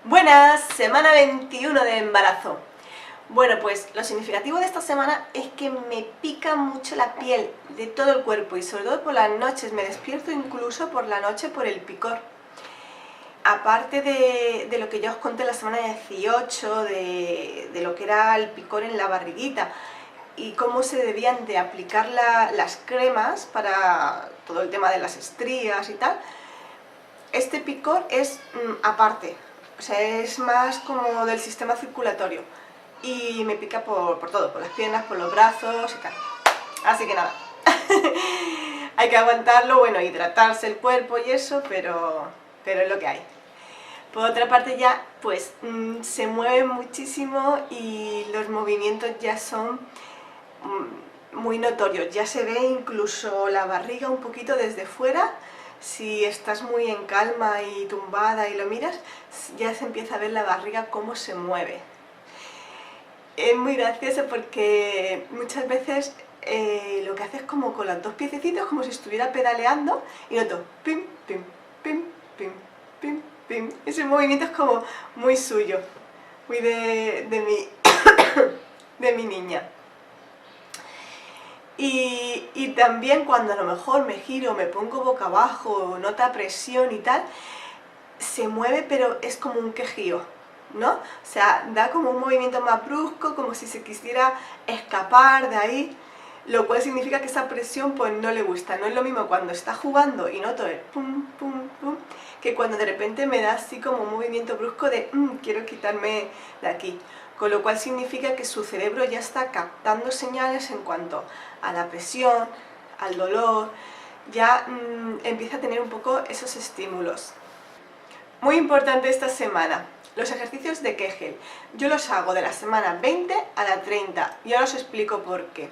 Buenas, semana 21 de embarazo. Bueno, pues lo significativo de esta semana es que me pica mucho la piel de todo el cuerpo y sobre todo por las noches, me despierto incluso por la noche por el picor. Aparte de lo que ya os conté la semana 18, de lo que era el picor en la barriguita y cómo se debían de aplicar las cremas para todo el tema de las estrías y tal, este picor es aparte. O sea, es más como del sistema circulatorio y me pica por todo, por las piernas, por los brazos y tal. Así que nada, hay que aguantarlo, bueno, hidratarse el cuerpo y eso, pero es lo que hay. Por otra parte ya, pues se mueve muchísimo y los movimientos ya son muy notorios. Ya se ve incluso la barriga un poquito desde fuera. Si estás muy en calma y tumbada y lo miras, ya se empieza a ver la barriga cómo se mueve. Es muy gracioso porque muchas veces lo que hace es como con los dos piececitos, como si estuviera pedaleando, y noto pim, pim, pim, pim, pim, pim. Ese movimiento es como muy suyo, muy de mi niña. Y también cuando a lo mejor me giro, me pongo boca abajo, nota presión y tal, se mueve pero es como un quejío, ¿no? O sea, da como un movimiento más brusco, como si se quisiera escapar de ahí, lo cual significa que esa presión pues no le gusta. No es lo mismo cuando está jugando y noto el pum, pum, pum, que cuando de repente me da así como un movimiento brusco de quiero quitarme de aquí. Con lo cual significa que su cerebro ya está captando señales en cuanto a la presión, al dolor, ya empieza a tener un poco esos estímulos. Muy importante esta semana, los ejercicios de Kegel. Yo los hago de la semana 20 a la 30 y ahora os explico por qué.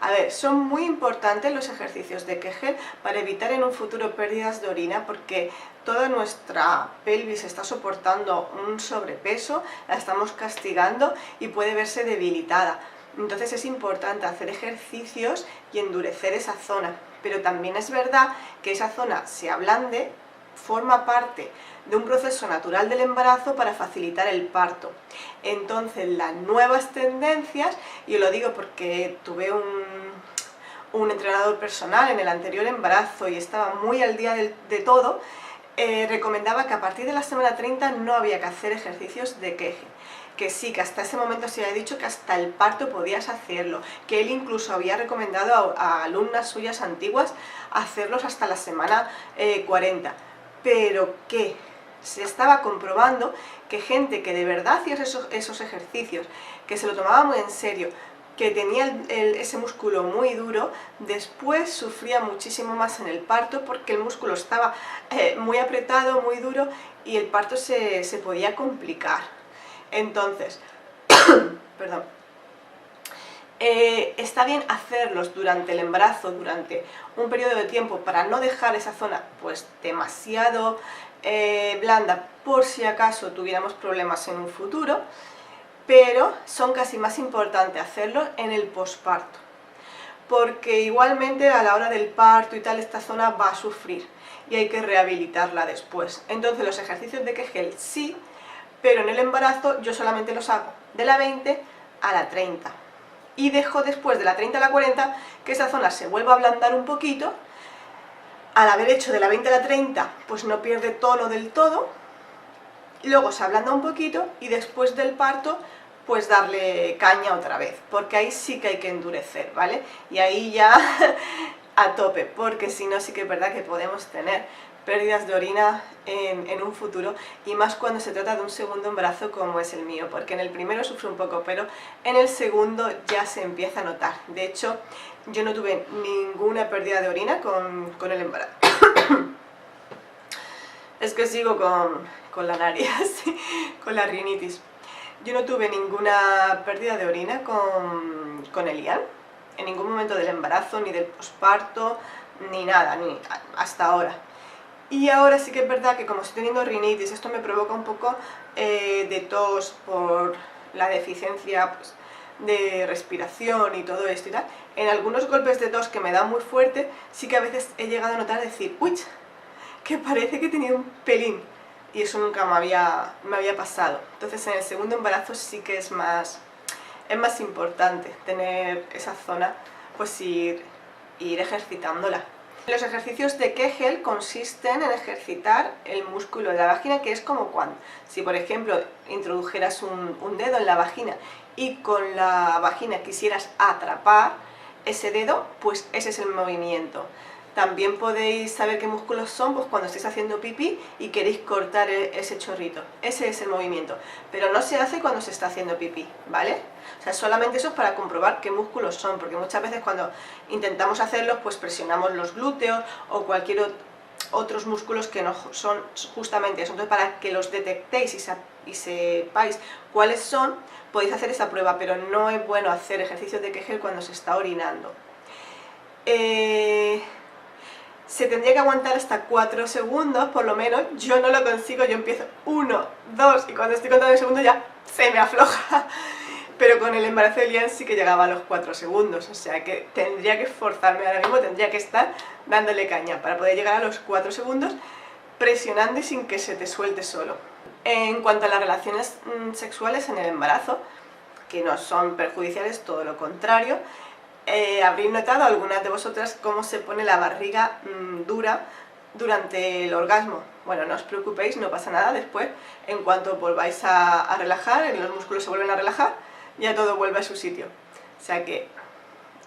A ver, son muy importantes los ejercicios de Kegel para evitar en un futuro pérdidas de orina, porque toda nuestra pelvis está soportando un sobrepeso, la estamos castigando y puede verse debilitada. Entonces es importante hacer ejercicios y endurecer esa zona, pero también es verdad que esa zona se ablande, forma parte de un proceso natural del embarazo para facilitar el parto. Entonces las nuevas tendencias, y os lo digo porque tuve un entrenador personal en el anterior embarazo y estaba muy al día de todo, recomendaba que a partir de la semana 30 no había que hacer ejercicios de Kegel. Que sí, que hasta ese momento se había dicho que hasta el parto podías hacerlo, que él incluso había recomendado a alumnas suyas antiguas hacerlos hasta la semana 40, pero que se estaba comprobando que gente que de verdad hacía esos ejercicios, que se lo tomaba muy en serio, que tenía ese músculo muy duro, después sufría muchísimo más en el parto porque el músculo estaba muy apretado, muy duro y el parto se podía complicar. Entonces, perdón, está bien hacerlos durante el embarazo, durante un periodo de tiempo, para no dejar esa zona pues demasiado blanda por si acaso tuviéramos problemas en un futuro, pero son casi más importante hacerlo en el posparto, porque igualmente a la hora del parto y tal esta zona va a sufrir y hay que rehabilitarla después. Entonces los ejercicios de Kegel sí, pero en el embarazo yo solamente los hago de la 20 a la 30 y dejo después de la 30 a la 40 que esa zona se vuelva a ablandar un poquito. Al haber hecho de la 20 a la 30 pues no pierde tono del todo, luego se ablanda un poquito y después del parto pues darle caña otra vez, porque ahí sí que hay que endurecer, ¿vale? Y ahí ya a tope, porque si no sí que es verdad que podemos tener pérdidas de orina en un futuro, y más cuando se trata de un segundo embarazo como es el mío, porque en el primero sufro un poco, pero en el segundo ya se empieza a notar. De hecho, yo no tuve ninguna pérdida de orina con el embarazo. Es que sigo con la nariz, con la rinitis. Yo no tuve ninguna pérdida de orina con el Ian, en ningún momento del embarazo, ni del posparto, ni nada, ni hasta ahora. Y ahora sí que es verdad que como estoy teniendo rinitis, esto me provoca un poco de tos por la deficiencia pues, de respiración y todo esto y tal. En algunos golpes de tos que me dan muy fuerte, sí que a veces he llegado a notar decir, uy, que parece que tenía un pelín y eso nunca me había pasado. Entonces en el segundo embarazo sí que es más importante tener esa zona, pues ir ejercitándola. Los ejercicios de Kegel consisten en ejercitar el músculo de la vagina, que es como cuando, si por ejemplo introdujeras un dedo en la vagina y con la vagina quisieras atrapar ese dedo, pues ese es el movimiento. También podéis saber qué músculos son pues cuando estáis haciendo pipí y queréis cortar ese chorrito. Ese es el movimiento, pero no se hace cuando se está haciendo pipí, ¿vale? O sea, solamente eso es para comprobar qué músculos son, porque muchas veces cuando intentamos hacerlos pues presionamos los glúteos o cualquier otros músculos que no son justamente eso. Entonces, para que los detectéis y sepáis cuáles son, podéis hacer esa prueba, pero no es bueno hacer ejercicios de Kegel cuando se está orinando. Se tendría que aguantar hasta 4 segundos, por lo menos. Yo no lo consigo, yo empiezo 1, 2 y cuando estoy contando el segundo ya se me afloja. Pero con el embarazo de Lian sí que llegaba a los 4 segundos, o sea que tendría que esforzarme ahora mismo, tendría que estar dándole caña para poder llegar a los 4 segundos presionando y sin que se te suelte solo. En cuanto a las relaciones sexuales en el embarazo, que no son perjudiciales, todo lo contrario, habréis notado algunas de vosotras cómo se pone la barriga dura durante el orgasmo. Bueno, no os preocupéis, no pasa nada después. En cuanto volváis a relajar, los músculos se vuelven a relajar, ya todo vuelve a su sitio. O sea que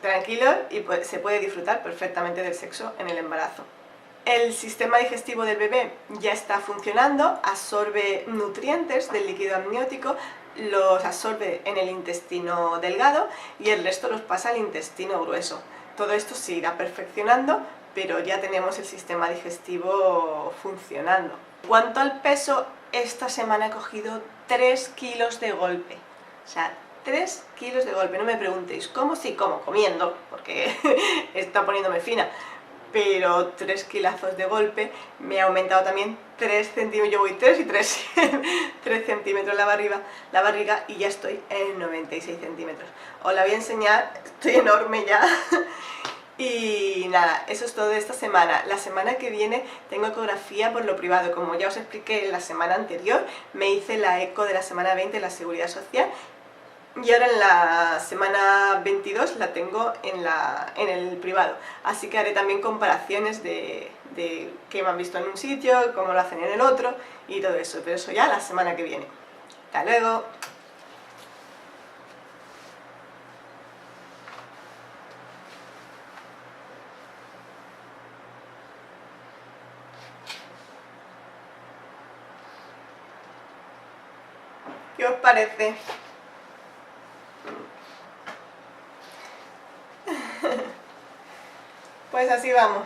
tranquilos y se puede disfrutar perfectamente del sexo en el embarazo. El sistema digestivo del bebé ya está funcionando, absorbe nutrientes del líquido amniótico, los absorbe en el intestino delgado y el resto los pasa al intestino grueso. Todo esto se irá perfeccionando, pero ya tenemos el sistema digestivo funcionando. En cuanto al peso, esta semana he cogido 3 kilos de golpe. O sea, 3 kilos de golpe. No me preguntéis cómo, sí, cómo, comiendo, porque está poniéndome fina. Pero 3 kilazos de golpe, me ha aumentado también 3 centímetros, yo voy 3 y 3, 3 centímetros la barriga y ya estoy en 96 centímetros. Os la voy a enseñar, estoy enorme ya. Y nada, eso es todo de esta semana. La semana que viene tengo ecografía por lo privado, como ya os expliqué en la semana anterior, me hice la eco de la semana 20 en la Seguridad Social. Y ahora en la semana 22 la tengo en el privado, así que haré también comparaciones de qué me han visto en un sitio, cómo lo hacen en el otro y todo eso, pero eso ya la semana que viene. ¡Hasta luego! ¿Qué os parece? Pues así vamos.